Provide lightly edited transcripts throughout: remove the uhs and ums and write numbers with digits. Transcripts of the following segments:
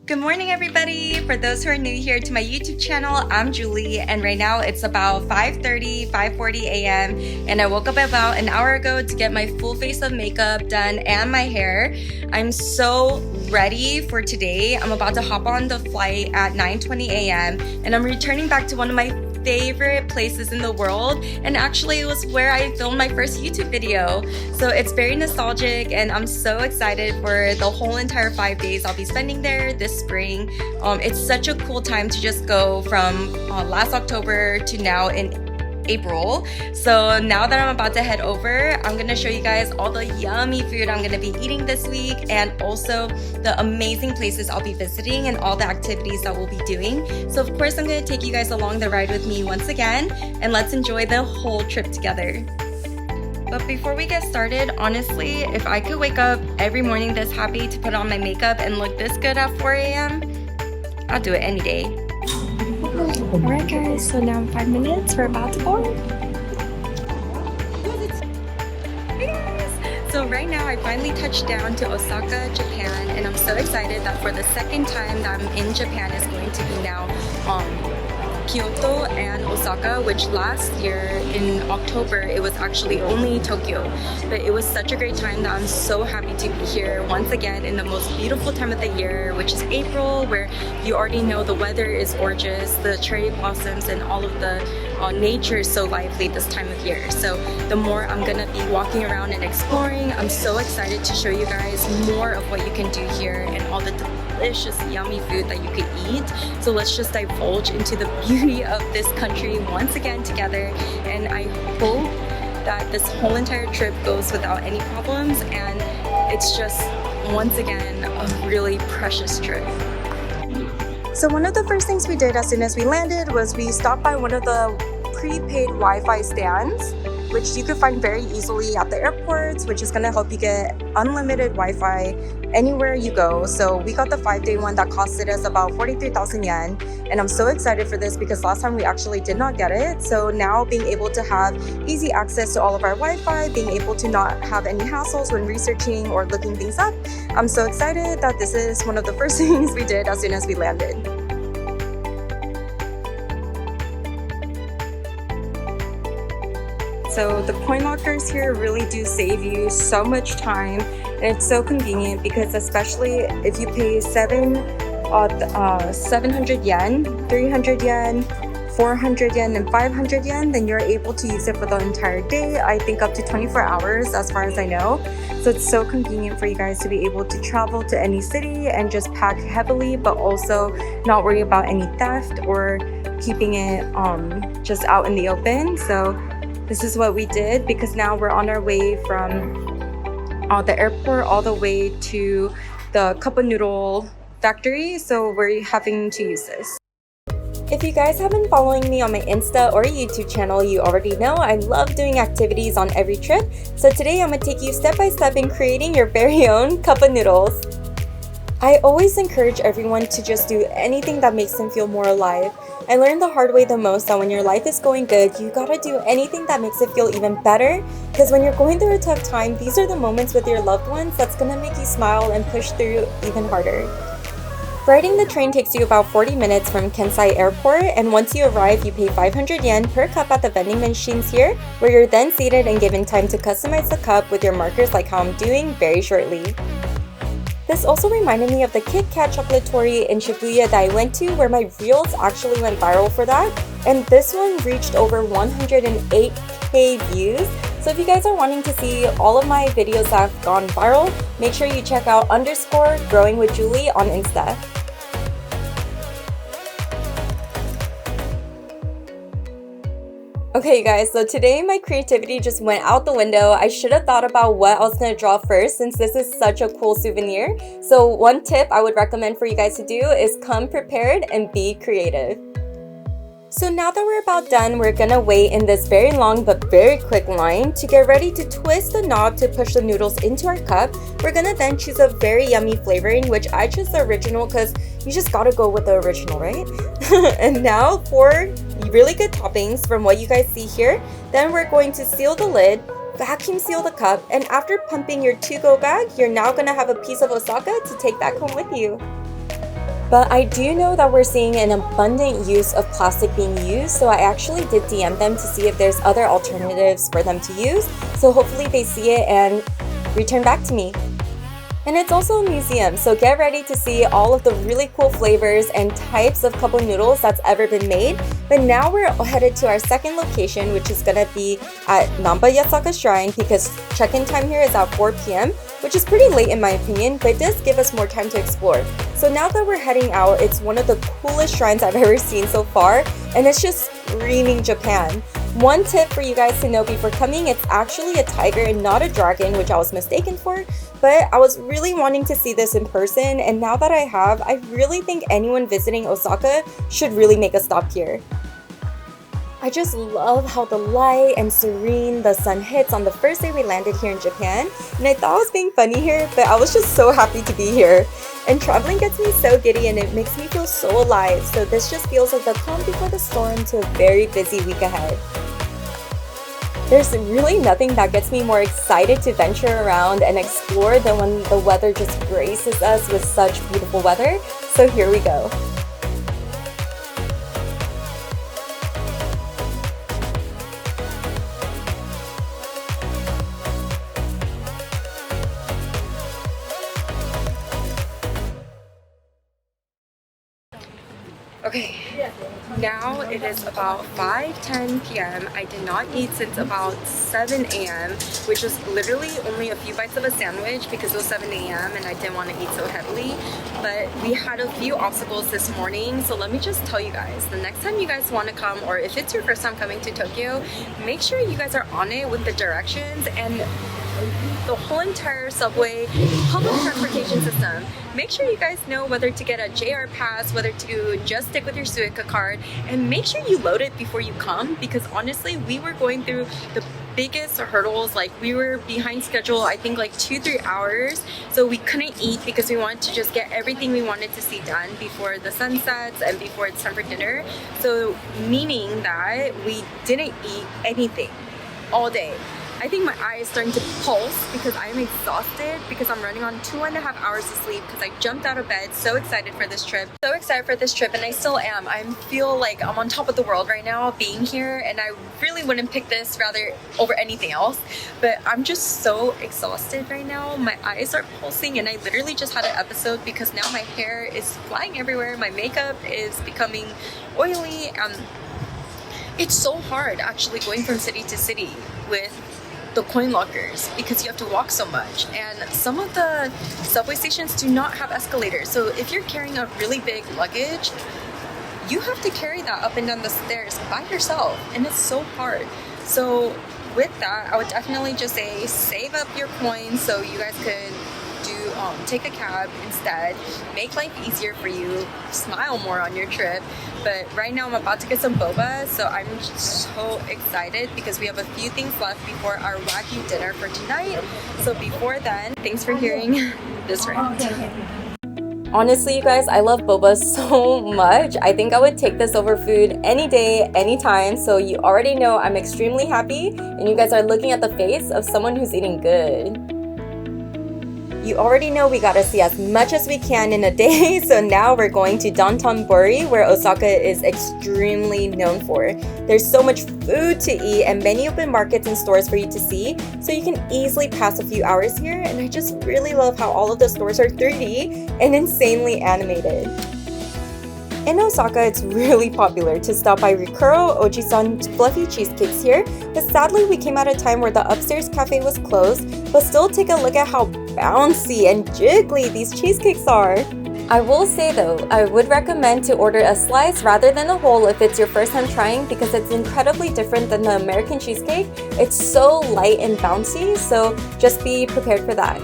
Good morning, everybody. For those who are new here to my YouTube channel, I'm Julie, and right now it's about 5:40 a.m. and I woke up about an hour ago to get my full face of makeup done and my hair. I'm so ready for today. I'm about to hop on the flight at 9:20 a.m. and I'm returning back to one of my favorite places in the world, and actually it was where I filmed my first YouTube video. So it's very nostalgic and I'm so excited for the whole entire 5 days I'll be spending there this spring. It's such a cool time to just go from last October to now in April. So now that I'm about to head over, I'm gonna show you guys all the yummy food I'm gonna be eating this week, and also the amazing places I'll be visiting and all the activities that we'll be doing. So of course I'm gonna take you guys along the ride with me once again, and let's enjoy the whole trip together. But before we get started, honestly, if I could wake up every morning this happy to put on my makeup and look this good at 4 a.m., I'll do it any day. Alright guys, so now in 5 minutes we're about to board. Hey guys! So right now I finally touched down to Osaka, Japan, and I'm so excited that for the second time that I'm in Japan is going to be now Kyoto and Osaka, which last year in October it was actually only Tokyo. But it was such a great time that I'm so happy to be here once again in the most beautiful time of the year, which is April, where you already know the weather is gorgeous, the cherry blossoms and all of the nature is so lively this time of year. So the more I'm gonna be walking around and exploring, I'm so excited to show you guys more of what you can do here and all the delicious yummy food that you could eat. So let's just divulge into the beauty of this country once again together, and I hope that this whole entire trip goes without any problems, and it's just once again a really precious trip. So one of the first things we did as soon as we landed was we stopped by one of the prepaid Wi-Fi stands, which you can find very easily at the airports, which is going to help you get unlimited Wi-Fi anywhere you go. So we got the 5-day one that costed us about 43,000 yen, and I'm so excited for this because last time we actually did not get it. So now being able to have easy access to all of our Wi-Fi, being able to not have any hassles when researching or looking things up, I'm so excited that this is one of the first things we did as soon as we landed. So the coin lockers here really do save you so much time, and it's so convenient because especially if you pay 700 yen, 300 yen, 400 yen, and 500 yen, then you're able to use it for the entire day. I think up to 24 hours as far as I know. So it's so convenient for you guys to be able to travel to any city and just pack heavily, but also not worry about any theft or keeping it just out in the open. So this is what we did, because now we're on our way from the airport all the way to the cup of noodle factory, so we're having to use this. If you guys have been following me on my Insta or YouTube channel, you already know I love doing activities on every trip. So today I'm going to take you step by step in creating your very own cup of noodles. I always encourage everyone to just do anything that makes them feel more alive. I learned the hard way the most that when your life is going good, you gotta do anything that makes it feel even better, because when you're going through a tough time, these are the moments with your loved ones that's gonna make you smile and push through even harder. Riding the train takes you about 40 minutes from Kansai Airport, and once you arrive, you pay 500 yen per cup at the vending machines here, where you're then seated and given time to customize the cup with your markers like how I'm doing very shortly. This also reminded me of the Kit Kat Chocolatory in Shibuya that I went to, where my reels actually went viral for that, and this one reached over 108k views. So if you guys are wanting to see all of my videos that have gone viral, make sure you check out _growingwithjulie on Insta. Okay guys, so today my creativity just went out the window. I should have thought about what I was going to draw first, since this is such a cool souvenir. So one tip I would recommend for you guys to do is come prepared and be creative. So now that we're about done, we're gonna wait in this very long but very quick line to get ready to twist the knob to push the noodles into our cup. We're gonna then choose a very yummy flavoring, which I chose the original because you just gotta go with the original, right? And now for really good toppings from what you guys see here, then we're going to seal the lid, vacuum seal the cup, and after pumping your to-go bag, you're now gonna have a piece of Osaka to take back home with you. But I do know that we're seeing an abundant use of plastic being used, so I actually did DM them to see if there's other alternatives for them to use. So hopefully they see it and return back to me. And it's also a museum, so get ready to see all of the really cool flavors and types of cup of noodles that's ever been made. But now we're headed to our second location, which is gonna be at Namba Yasaka Shrine, because check-in time here is at 4 p.m., which is pretty late in my opinion, but it does give us more time to explore. So now that we're heading out, it's one of the coolest shrines I've ever seen so far, and it's just screaming Japan. One tip for you guys to know before coming, it's actually a tiger and not a dragon, which I was mistaken for, but I was really wanting to see this in person, and now that I have, I really think anyone visiting Osaka should really make a stop here. I just love how the light and serene the sun hits on the first day we landed here in Japan, and I thought I was being funny here, but I was just so happy to be here. And traveling gets me so giddy and it makes me feel so alive, so this just feels like the calm before the storm to a very busy week ahead. There's really nothing that gets me more excited to venture around and explore than when the weather just graces us with such beautiful weather, so here we go. Okay, now it is about 5:10 p.m. I did not eat since about 7 a.m., which was literally only a few bites of a sandwich because it was 7 a.m. and I didn't want to eat so heavily. But we had a few obstacles this morning, so let me just tell you guys, the next time you guys want to come, or if it's your first time coming to Tokyo, make sure you guys are on it with the directions and the whole entire subway public transportation system. Make sure you guys know whether to get a JR pass, whether to just stick with your Suica card, and make sure you load it before you come, because honestly we were going through the biggest hurdles. Like, we were behind schedule, I think like 2-3 hours, so we couldn't eat because we wanted to just get everything we wanted to see done before the sun sets and before it's time for dinner. So meaning that we didn't eat anything all day. I think my eye is starting to pulse because I'm exhausted because I'm running on 2.5 hours of sleep because I jumped out of bed so excited for this trip. So excited for this trip, and I still am. I feel like I'm on top of the world right now being here, and I really wouldn't pick this rather over anything else. But I'm just so exhausted right now. My eyes are pulsing, and I literally just had an episode because now my hair is flying everywhere. My makeup is becoming oily. It's so hard actually going from city to city with the coin lockers because you have to walk so much, and some of the subway stations do not have escalators, so if you're carrying a really big luggage, you have to carry that up and down the stairs by yourself, and it's so hard. So with that, I would definitely just say save up your coins so you guys could take a cab instead, make life easier for you, smile more on your trip. But right now I'm about to get some boba, so I'm just so excited because we have a few things left before our Wagu dinner for tonight. So before then, thanks for hearing this rant. Honestly, you guys, I love boba so much. I think I would take this over food any day, anytime. So you already know I'm extremely happy, and you guys are looking at the face of someone who's eating good. You already know we gotta see as much as we can in a day, so now we're going to Dontonbori, where Osaka is extremely known for. There's so much food to eat and many open markets and stores for you to see, so you can easily pass a few hours here, and I just really love how all of the stores are 3D and insanely animated. In Osaka, it's really popular to stop by Rikuro, Ojisan fluffy cheesecakes here, but sadly we came at a time where the upstairs cafe was closed, but still take a look at how bouncy and jiggly these cheesecakes are. I will say though, I would recommend to order a slice rather than a whole if it's your first time trying, because it's incredibly different than the American cheesecake. It's so light and bouncy, so just be prepared for that.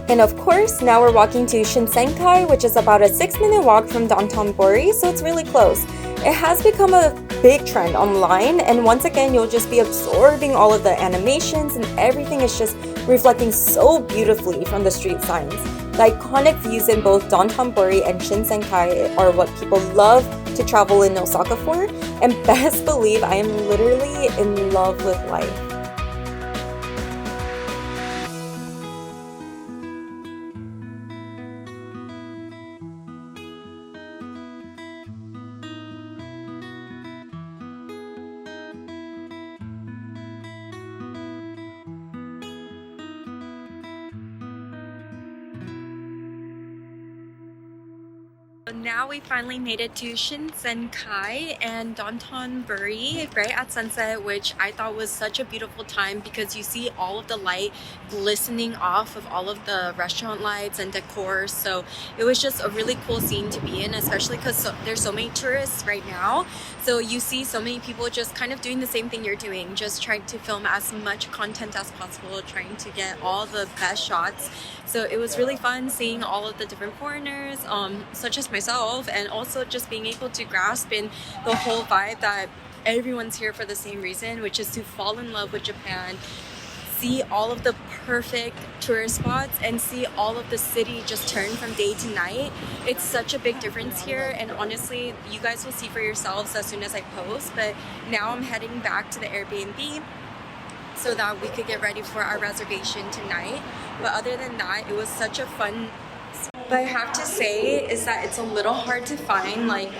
And of course, now we're walking to Shinsenkai, which is about a 6-minute walk from Dontonbori, so it's really close. It has become a big trend online, and once again, you'll just be absorbing all of the animations, and everything is just reflecting so beautifully from the street signs. The iconic views in both Dontonbori and Shinsenkai are what people love to travel in Osaka for, and best believe I am literally in love with life. Now we finally made it to Shinsenkai and Dontonbori right at sunset, which I thought was such a beautiful time because you see all of the light glistening off of all of the restaurant lights and decor. So it was just a really cool scene to be in, especially because there's so many tourists right now. So you see so many people just kind of doing the same thing you're doing, just trying to film as much content as possible, trying to get all the best shots. So it was really fun seeing all of the different foreigners, such as myself, and also just being able to grasp in the whole vibe that everyone's here for the same reason, which is to fall in love with Japan, see all of the perfect tourist spots, and see all of the city just turn from day to night. It's such a big difference here, and honestly, you guys will see for yourselves as soon as I post. But now I'm heading back to the Airbnb so that we could get ready for our reservation tonight. But other than that, it was such a fun. But I have to say is that it's a little hard to find like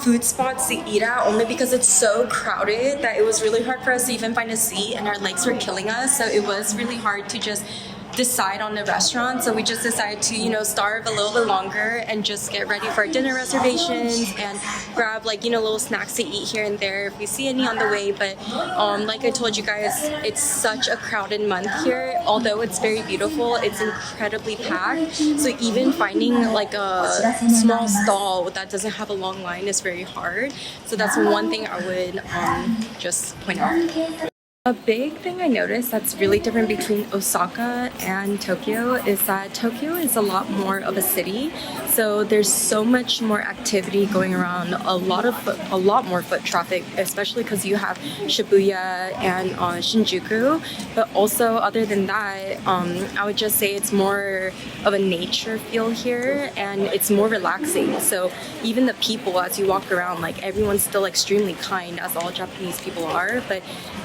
food spots to eat at, only because it's so crowded that it was really hard for us to even find a seat, and our legs were killing us. So it was really hard to just decide on the restaurant. So we just decided to, you know, starve a little bit longer and just get ready for our dinner reservations and grab like, you know, little snacks to eat here and there if we see any on the way. But like I told you guys, it's such a crowded month here. Although it's very beautiful, it's incredibly packed. So even finding like a small stall that doesn't have a long line is very hard. So that's one thing I would just point out. A big thing I noticed that's really different between Osaka and Tokyo is that Tokyo is a lot more of a city, so there's so much more activity going around, a lot more foot traffic, especially because you have Shibuya and Shinjuku. But also, other than that, I would just say it's more of a nature feel here, and it's more relaxing. So even the people, as you walk around, like everyone's still extremely kind, as all Japanese people are, but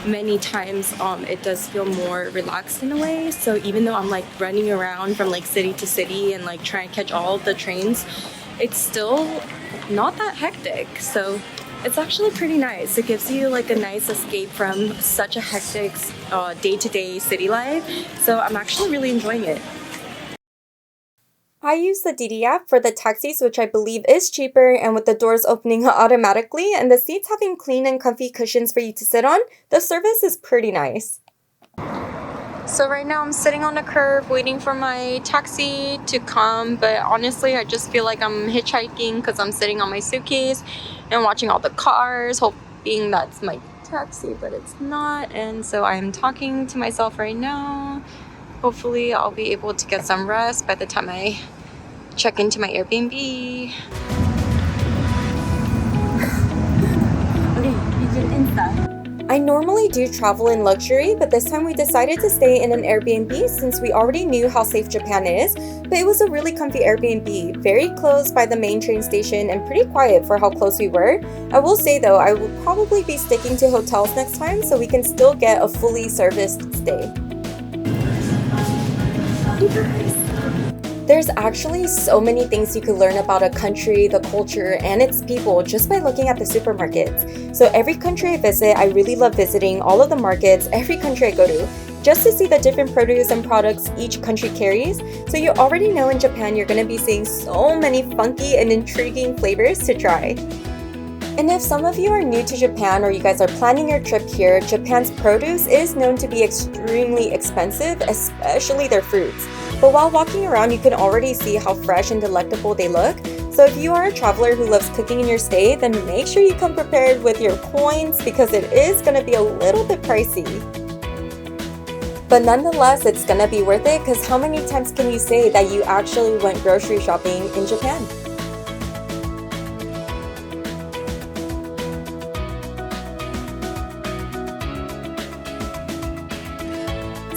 many times it does feel more relaxed in a way. So even though I'm like running around from like city to city and like trying to catch all of the trains, it's still not that hectic. So it's actually pretty nice. It gives you like a nice escape from such a hectic day-to-day city life. So I'm actually really enjoying it. I use the Didi app for the taxis, which I believe is cheaper, and with the doors opening automatically and the seats having clean and comfy cushions for you to sit on, the service is pretty nice. So right now I'm sitting on the curb waiting for my taxi to come, but honestly I just feel like I'm hitchhiking because I'm sitting on my suitcase and watching all the cars, hoping that's my taxi, but it's not. And so I'm talking to myself right now. Hopefully I'll be able to get some rest by the time I check into my Airbnb. Okay, you get Insta. I normally do travel in luxury, but this time we decided to stay in an Airbnb since we already knew how safe Japan is. But it was a really comfy Airbnb, very close by the main train station and pretty quiet for how close we were. I will say though, I will probably be sticking to hotels next time so we can still get a fully serviced stay. There's actually so many things you could learn about a country, the culture, and its people just by looking at the supermarkets. So every country I visit, I really love visiting all of the markets every country I go to, just to see the different produce and products each country carries. So you already know in Japan you're going to be seeing so many funky and intriguing flavors to try. And if some of you are new to Japan or you guys are planning your trip here, Japan's produce is known to be extremely expensive, especially their fruits. But while walking around, you can already see how fresh and delectable they look. So if you are a traveler who loves cooking in your stay, then make sure you come prepared with your coins because it is going to be a little bit pricey. But nonetheless, it's going to be worth it because how many times can you say that you actually went grocery shopping in Japan?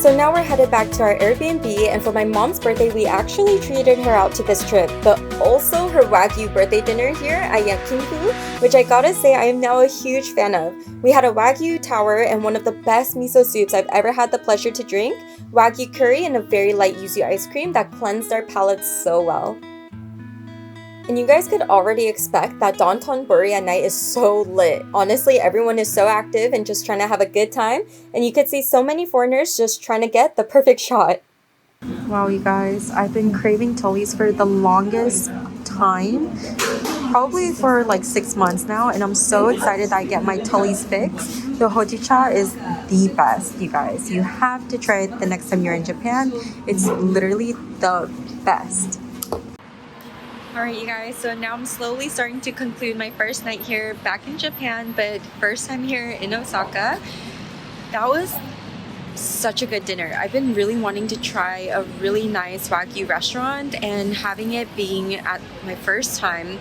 So now we're headed back to our Airbnb, and for my mom's birthday, we actually treated her out to this trip, but also her Wagu birthday dinner here at Yakiniku, which I gotta say I am now a huge fan of. We had a Wagu tower and one of the best miso soups I've ever had the pleasure to drink, Wagu curry, and a very light yuzu ice cream that cleansed our palates so well. And you guys could already expect that Dontonbori at night is so lit. Honestly, everyone is so active and just trying to have a good time. And you could see so many foreigners just trying to get the perfect shot. Wow, you guys, I've been craving Tully's for the longest time, probably for like 6 months now, and I'm so excited that I get my tullies fixed. The hojicha is the best, you guys. You have to try it the next time you're in Japan. It's literally the best. Alright you guys, so now I'm slowly starting to conclude my first night here back in Japan, but first time here in Osaka. That was such a good dinner. I've been really wanting to try a really nice Wagu restaurant, and having it being at my first time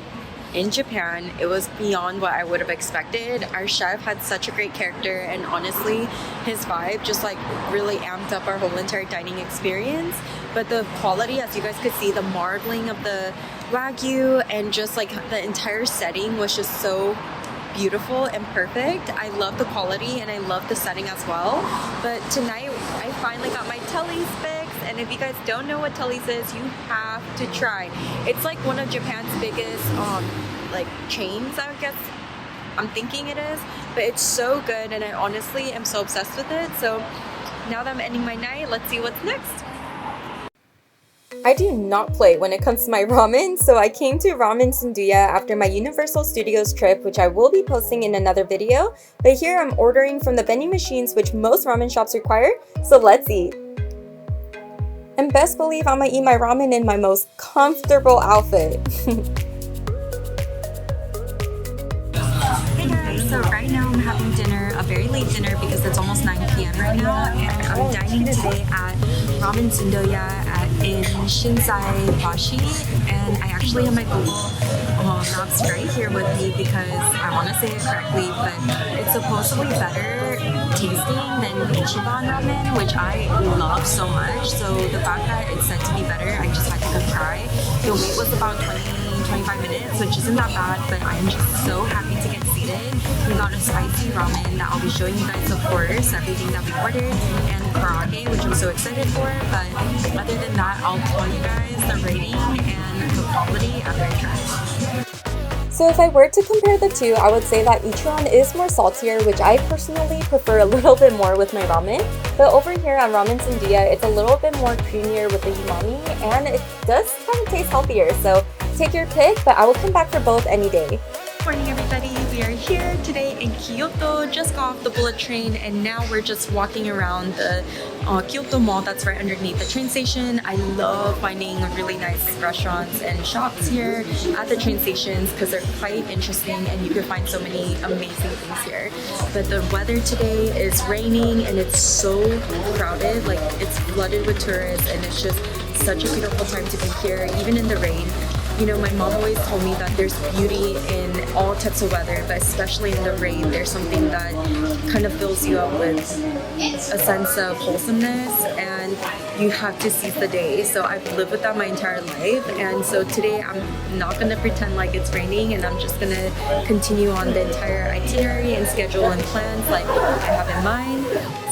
in Japan, it was beyond what I would have expected. Our chef had such a great character, and honestly, his vibe just like really amped up our whole entire dining experience. But the quality, as you guys could see, the marbling of the Wagyu and just like the entire setting was just so beautiful and perfect. I love the quality and I love the setting as well. But tonight I finally got my tullies fixed, and if you guys don't know what tullies is, you have to try. It's like one of Japan's biggest like chains, I guess I'm thinking it is, but it's so good and I honestly am so obsessed with it. So now that I'm ending my night, let's see what's next. I do not play when it comes to my ramen, so I came to Ramen Zundo-Ya after my Universal Studios trip, which I will be posting in another video. But here I'm ordering from the vending machines, which most ramen shops require, so let's eat. And best believe I'm gonna eat my ramen in my most comfortable outfit. Hey guys, so right now I'm having dinner, a very late dinner because it's almost 9 p.m. right now, and I'm dining today at Ramen Zundo-Ya in Shinsenkai, and I actually have my Google Maps right here with me because I want to say it correctly, but it's supposedly better tasting than Ichiban ramen, which I love so much. So the fact that it's said to be better, I just had to go try. The wait was about 20-25 minutes, which isn't that bad, but I'm just so happy to get seated. We got a spicy ramen that I'll be showing you guys, of course, everything that we ordered, and karaage, which I'm so excited for. But other than that, I'll tell you guys the rating and the quality after I try. So if I were to compare the two, I would say that Ichiban is more saltier, which I personally prefer a little bit more with my ramen. But over here at Ramen Zundo-Ya, it's a little bit more creamier with the umami, and it does kind of taste healthier. So take your pick, but I will come back for both any day. Good morning everybody, we are here today in Kyoto, just got off the bullet train, and now we're just walking around the Kyoto mall that's right underneath the train station. I love finding really nice restaurants and shops here at the train stations because they're quite interesting and you can find so many amazing things here. But the weather today is raining and it's so crowded, like it's flooded with tourists, and it's just such a beautiful time to be here, even in the rain. You know, my mom always told me that there's beauty in all types of weather, but especially in the rain, there's something that kind of fills you up with a sense of wholesomeness, and you have to seize the day. So I've lived with that my entire life, and so today I'm not gonna pretend like it's raining, and I'm just gonna continue on the entire itinerary and schedule and plans like I have in mind.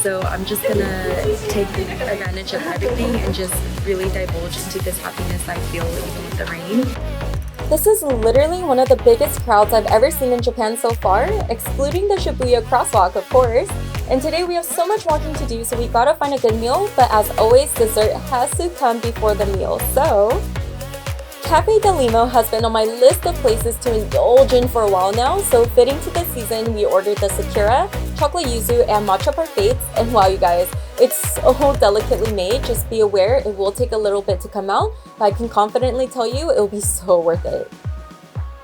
So I'm just gonna take advantage of everything and just really divulge into this happiness I feel even with the rain. This is literally one of the biggest crowds I've ever seen in Japan so far, excluding the Shibuya crosswalk, of course. And today we have so much walking to do, so we gotta find a good meal, but as always, dessert has to come before the meal. So Cafe de Limmo has been on my list of places to indulge in for a while now, so fitting to this season, we ordered the Sakura, chocolate yuzu, and matcha parfaits, and wow you guys, it's so delicately made. Just be aware it will take a little bit to come out, but I can confidently tell you it will be so worth it.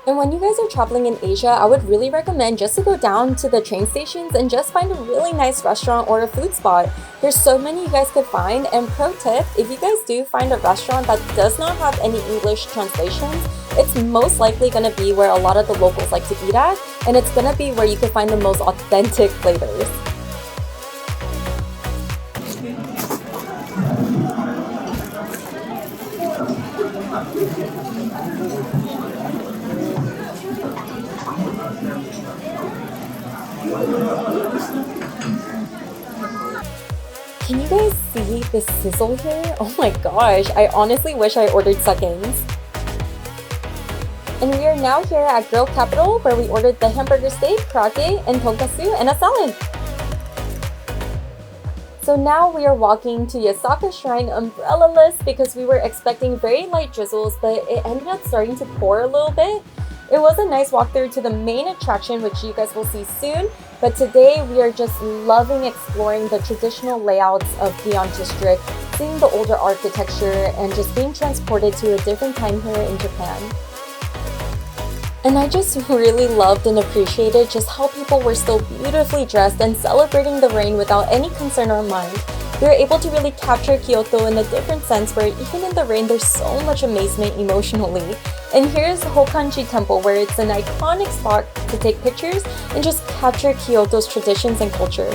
And when you guys are traveling in Asia, I would really recommend just to go down to the train stations and just find a really nice restaurant or a food spot. There's so many you guys could find, and pro tip, if you guys do find a restaurant that does not have any English translations, it's most likely going to be where a lot of the locals like to eat at, and it's going to be where you can find the most authentic flavors. Can you guys see the sizzle here? Oh my gosh, I honestly wish I ordered seconds. And we are now here at Grill Capital, where we ordered the hamburger steak, karaage, and tonkatsu, and a salad. So now we are walking to Yasaka Shrine umbrella-less because we were expecting very light drizzles, but it ended up starting to pour a little bit. It was a nice walk through to the main attraction, which you guys will see soon, but today we are just loving exploring the traditional layouts of Gion District, seeing the older architecture, and just being transported to a different time here in Japan. And I just really loved and appreciated just how people were still beautifully dressed and celebrating the rain without any concern or mind. We were able to really capture Kyoto in a different sense where even in the rain there's so much amazement emotionally. And here's Hokkanji Temple, where it's an iconic spot to take pictures and just capture Kyoto's traditions and culture.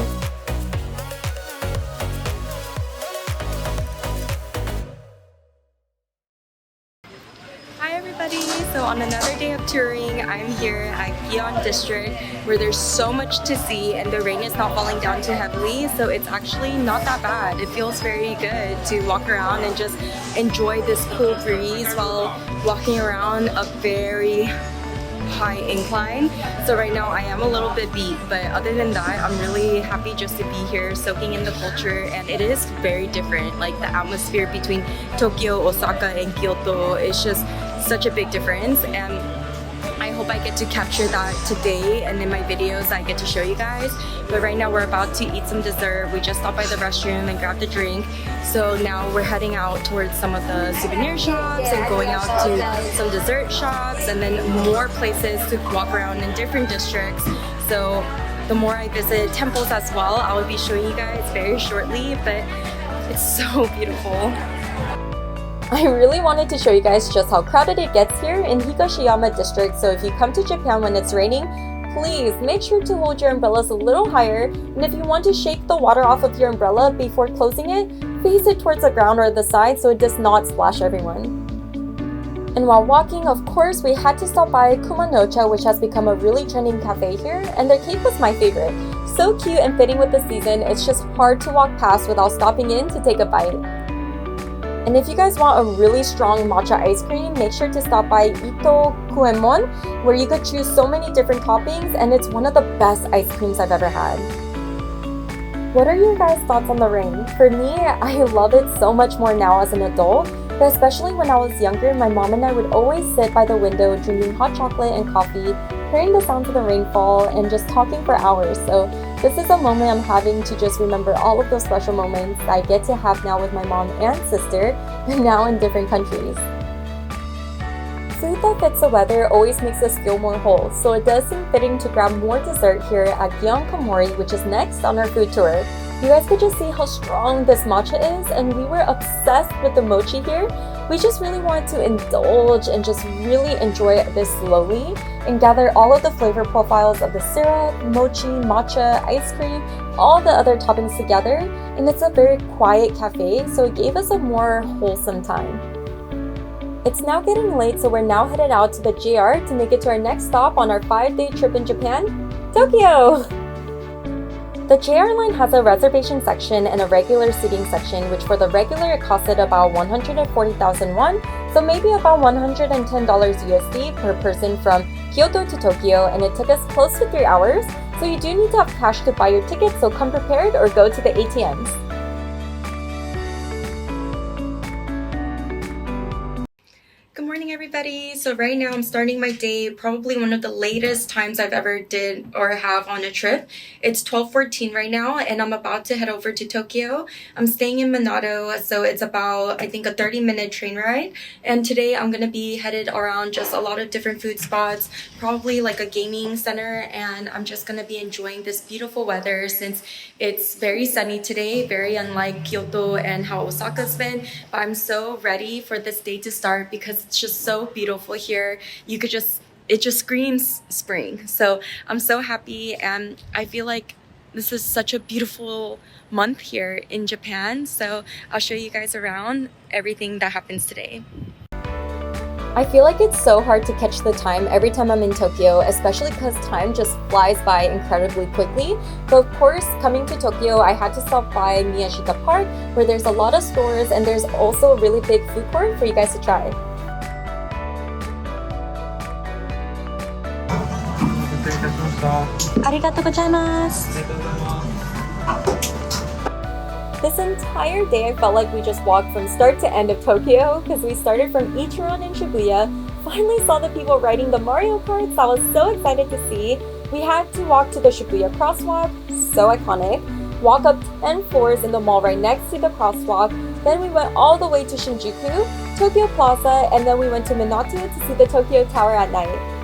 Hi everybody! So on another day of touring, I'm here at Gion District where there's so much to see and the rain is not falling down too heavily, so it's actually not that bad. It feels very good to walk around and just enjoy this cool breeze while walking around a very high incline. So right now I am a little bit beat, but other than that I'm really happy just to be here soaking in the culture, and it is very different. Like the atmosphere between Tokyo, Osaka, and Kyoto is just such a big difference, and I hope I get to capture that today and in my videos I get to show you guys. But right now we're about to eat some dessert. We just stopped by the restroom and grabbed a drink, so now we're heading out towards some of the souvenir shops and going out to some dessert shops and then more places to walk around in different districts. So the more I visit temples as well, I will be showing you guys very shortly, but it's so beautiful. I really wanted to show you guys just how crowded it gets here in Higashiyama district, so if you come to Japan when it's raining, please make sure to hold your umbrellas a little higher, and if you want to shake the water off of your umbrella before closing it, face it towards the ground or the side so it does not splash everyone. And while walking, of course, we had to stop by Kumonocha, which has become a really trending cafe here, and their cake was my favorite. So cute and fitting with the season, it's just hard to walk past without stopping in to take a bite. And if you guys want a really strong matcha ice cream, make sure to stop by Itoh-Kyuemon, where you could choose so many different toppings, and it's one of the best ice creams I've ever had. What are your guys' thoughts on the rain? For me, I love it so much more now as an adult, but especially when I was younger, my mom and I would always sit by the window drinking hot chocolate and coffee, hearing the sounds of the rainfall, and just talking for hours. So this is a moment I'm having to just remember all of those special moments I get to have now with my mom and sister, but now in different countries. Food that fits the weather always makes us feel more whole, so it does seem fitting to grab more dessert here at Gion Komori, which is next on our food tour. You guys could just see how strong this matcha is, and we were obsessed with the mochi here. We just really wanted to indulge and just really enjoy this slowly and gather all of the flavor profiles of the syrup, mochi, matcha, ice cream, all the other toppings together. And it's a very quiet cafe, so it gave us a more wholesome time. It's now getting late, so we're now headed out to the JR to make it to our next stop on our 5-day trip in Japan, Tokyo! The JR line has a reservation section and a regular seating section, which for the regular it costed about 140,000 won, so maybe about $110 USD per person from Kyoto to Tokyo, and it took us close to 3 hours, so you do need to have cash to buy your ticket, so come prepared or go to the ATMs. Good morning everybody. So right now I'm starting my day, probably one of the latest times I've ever did or have on a trip. It's 12:14 right now and I'm about to head over to Tokyo. I'm staying in Minato, so it's about I think a 30-minute train ride, and today I'm gonna be headed around just a lot of different food spots, probably like a gaming center, and I'm just gonna be enjoying this beautiful weather since it's very sunny today, very unlike Kyoto and how Osaka's been. But I'm so ready for this day to start because it's just so beautiful here. It just screams spring. So I'm so happy, and I feel like this is such a beautiful month here in Japan. So I'll show you guys around everything that happens today. I feel like it's so hard to catch the time every time I'm in Tokyo, especially because time just flies by incredibly quickly. But of course, coming to Tokyo, I had to stop by Miyashita Park, where there's a lot of stores and there's also a really big food court for you guys to try. This entire day I felt like we just walked from start to end of Tokyo because we started from Ichiran in Shibuya, finally saw the people riding the Mario Karts. I was so excited to see. We had to walk to the Shibuya crosswalk, so iconic, walk up 10 floors in the mall right next to the crosswalk, then we went all the way to Shinjuku, Tokyo Plaza, and then we went to Minato to see the Tokyo Tower at night.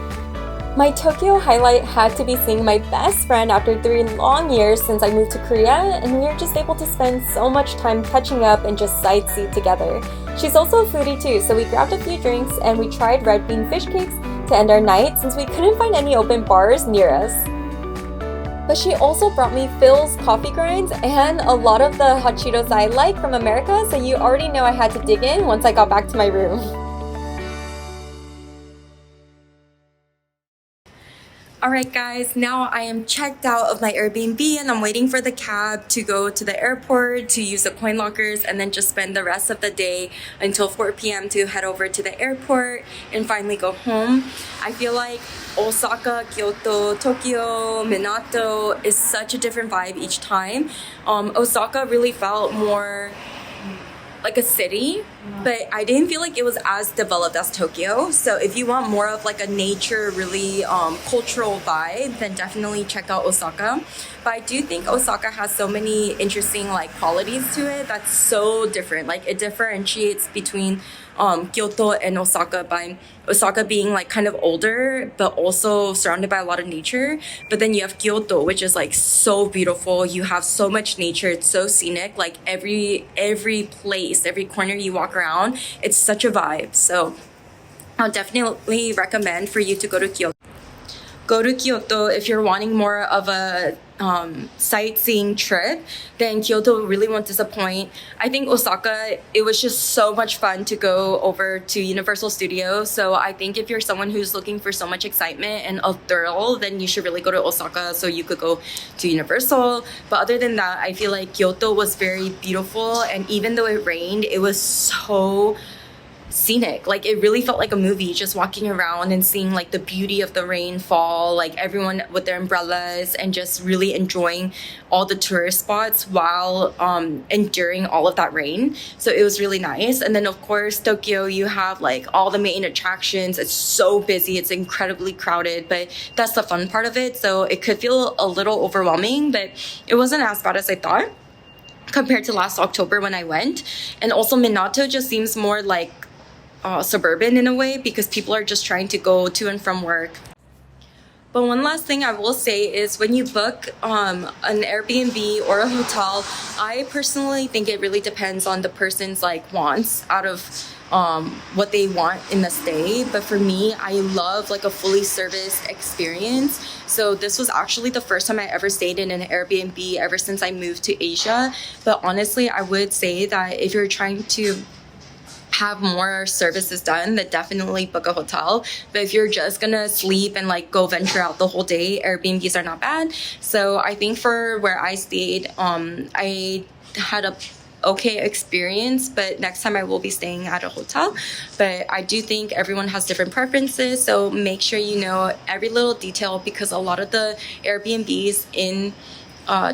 My Tokyo highlight had to be seeing my best friend after 3 long years since I moved to Korea, and we were just able to spend so much time catching up and just sightsee together. She's also a foodie too, so we grabbed a few drinks and we tried red bean fish cakes to end our night since we couldn't find any open bars near us. But she also brought me Phil's coffee grinds and a lot of the hot Cheetos I like from America, so you already know I had to dig in once I got back to my room. Alright guys, now I am checked out of my Airbnb and I'm waiting for the cab to go to the airport to use the coin lockers and then just spend the rest of the day until 4 p.m. to head over to the airport and finally go home. I feel like Osaka, Kyoto, Tokyo, Minato is such a different vibe each time. Osaka really felt more like a city, but I didn't feel like it was as developed as Tokyo. So if you want more of like a nature, really cultural vibe, then definitely check out Osaka. But I do think Osaka has so many interesting like qualities to it that's so different. Like it differentiates between Kyoto and Osaka by Osaka being like kind of older but also surrounded by a lot of nature. But then you have Kyoto, which is like so beautiful. You have so much nature. It's so scenic. Like every place, every corner you walk around, it's such a vibe. So I'll definitely recommend for you to go to Kyoto. Go to Kyoto if you're wanting more of a sightseeing trip, then Kyoto really won't disappoint. I think Osaka, it was just so much fun to go over to Universal Studios. So I think if you're someone who's looking for so much excitement and a thrill, then you should really go to Osaka so you could go to Universal. But other than that, I feel like Kyoto was very beautiful, and even though it rained, it was so scenic. Like it really felt like a movie, just walking around and seeing like the beauty of the rainfall, like everyone with their umbrellas and just really enjoying all the tourist spots while enduring all of that rain. So it was really nice. And then of course Tokyo, you have like all the main attractions. It's so busy, it's incredibly crowded, but that's the fun part of it. So it could feel a little overwhelming, but it wasn't as bad as I thought compared to last October when I went. And also Minato just seems more like suburban in a way because people are just trying to go to and from work. But one last thing I will say is when you book an Airbnb or a hotel, I personally think it really depends on the person's like wants out of what they want in the stay. But for me, I love like a fully serviced experience. So this was actually the first time I ever stayed in an Airbnb ever since I moved to Asia. But honestly, I would say that if you're trying to have more services done, then definitely book a hotel. But if you're just gonna sleep and like go venture out the whole day, Airbnbs are not bad. So I think for where I stayed, I had a okay experience, but next time I will be staying at a hotel. But I do think everyone has different preferences, so make sure you know every little detail, because a lot of the Airbnbs in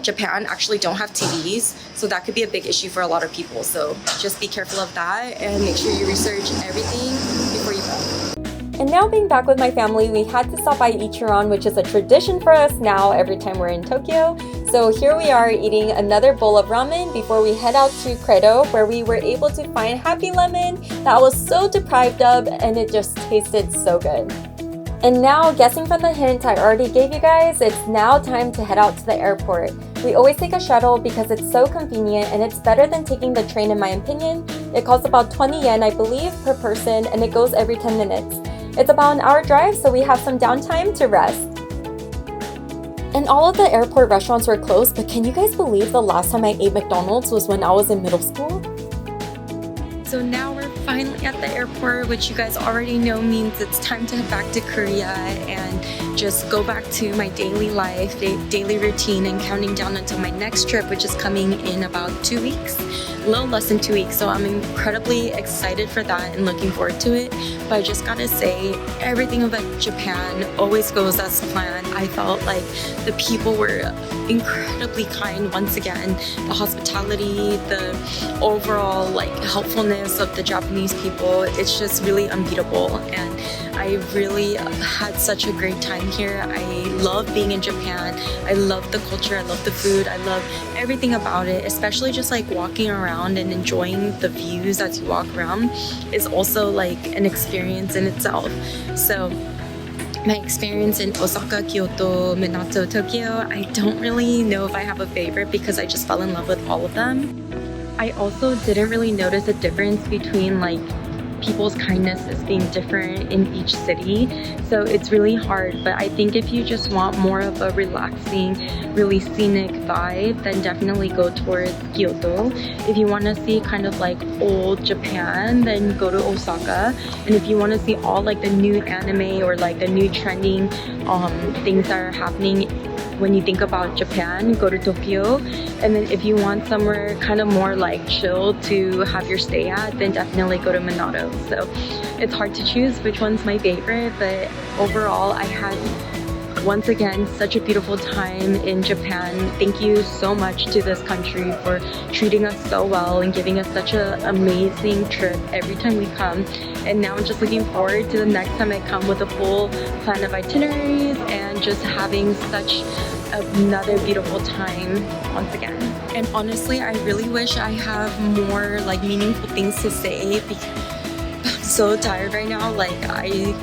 Japan actually don't have TVs, so that could be a big issue for a lot of people. So just be careful of that and make sure you research everything before you go. And now being back with my family, we had to stop by Ichiran, which is a tradition for us now every time we're in Tokyo. So here we are eating another bowl of ramen before we head out to Kyoto, where we were able to find Happy Lemon that I was so deprived of, and it just tasted so good. And now, guessing from the hint I already gave you guys, it's now time to head out to the airport. We always take a shuttle because it's so convenient and it's better than taking the train in my opinion. It costs about 20 yen, I believe, per person, and it goes every 10 minutes. It's about an hour drive, so we have some downtime to rest. And all of the airport restaurants were closed, but can you guys believe the last time I ate McDonald's was when I was in middle school? So now we're finally at the airport, which you guys already know means it's time to head back to Korea and just go back to my daily life, daily routine, and counting down until my next trip, which is coming in about 2 weeks. a little less than 2 weeks, so I'm incredibly excited for that and looking forward to it. But I just gotta say, everything about Japan always goes as planned. I felt like the people were incredibly kind once again. The hospitality, the overall like helpfulness of the Japanese people, it's just really unbeatable, and I really had such a great time here. I love being in Japan. I love the culture, I love the food, I love everything about it, especially just like walking around and enjoying the views as you walk around is also like an experience in itself. So my experience in Osaka, Kyoto, Minato, Tokyo, I don't really know if I have a favorite because I just fell in love with all of them. I also didn't really notice a difference between like people's kindness is being different in each city, so it's really hard. But I think if you just want more of a relaxing, really scenic vibe, then definitely go towards Kyoto. If you want to see kind of like old Japan, then go to Osaka. And if you want to see all like the new anime or like the new trending things that are happening when you think about Japan, go to Tokyo. And then if you want somewhere kind of more like chill to have your stay at, then definitely go to Minato. So it's hard to choose which one's my favorite, but overall I had once again such a beautiful time in Japan. Thank you so much to this country for treating us so well and giving us such an amazing trip every time we come. And now I'm just looking forward to the next time I come with a full plan of itineraries and just having such another beautiful time once again. And honestly, I really wish I have more like meaningful things to say because I'm so tired right now. Like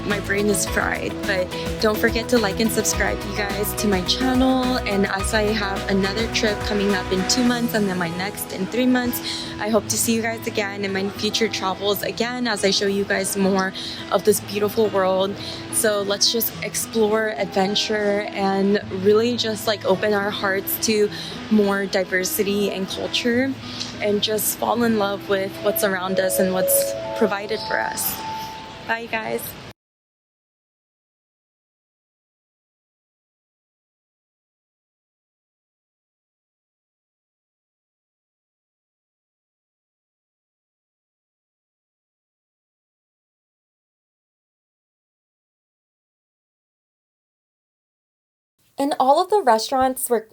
my brain is fried. But don't forget to like and subscribe, you guys, to my channel. And as I have another trip coming up in 2 months and then my next in 3 months, I hope to see you guys again in my future travels again as I show you guys more of this beautiful world. So let's just explore, adventure, and really just like open our hearts to more diversity and culture and just fall in love with what's around us and what's provided for us. Bye, guys. And all of the restaurants were